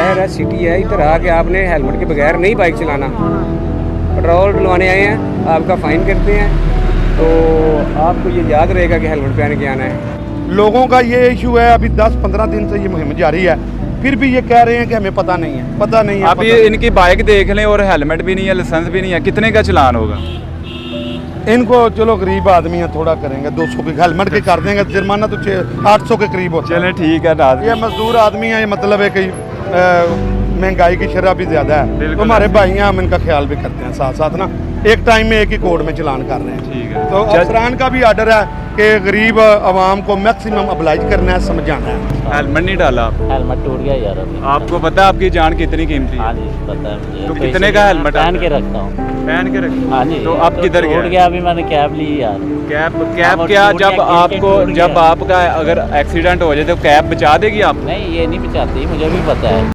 शहर है, सिटी है, इधर आके आपने हेलमेट के बगैर नहीं बाइक चलाना। पेट्रोल डलवाने आए हैं, आपका फ़ाइन करते हैं, तो आपको ये याद रहेगा कि हेलमेट पहन के आना है। लोगों का ये इशू है, अभी 10-15 दिन से ये मुहिम जारी है, फिर भी ये कह रहे हैं कि हमें पता नहीं है, पता नहीं है। आप ये इनकी बाइक देख लें और हेलमेट भी नहीं है, लाइसेंस भी नहीं है, कितने का चालान होगा? इनको चलो गरीब आदमी है, थोड़ा करेंगे, 200 के हेलमेट के कर देंगे, जुर्माना तो 800 के करीब होता है। चलें ठीक है नाज़रीन। ये मजदूर आदमी है, ये मतलब है कि महंगाई की शरह भी ज़्यादा है, तो हमारे भाई हैं, हम इनका ख्याल भी करते हैं साथ साथ ना। एक टाइम में एक ही कोड में चलान कर रहे हैं। ठीक है, तो अफसरान का भी आर्डर है कि गरीब आवाम को मैक्सिमम अब्लाइज करना है, समझाना है। हेलमेट नहीं डाला आप? हेलमेट टूट गया यार अभी। आपको पता है आपकी जान कितनी कीमती है? हाँ जी पता है मुझे। तो कितने का हेलमेट पहन के रखता हूँ। पहन के रख। हाँ जी। तो आप किधर टूट गए? गया अभी, मैंने कैब ली यार। कैब अब क्या, टूट जब गया, आपको टूट जब गया। आपका अगर एक्सीडेंट हो जाए तो कैब बचा देगी आप? नहीं ये नहीं बचाती, मुझे भी पता है।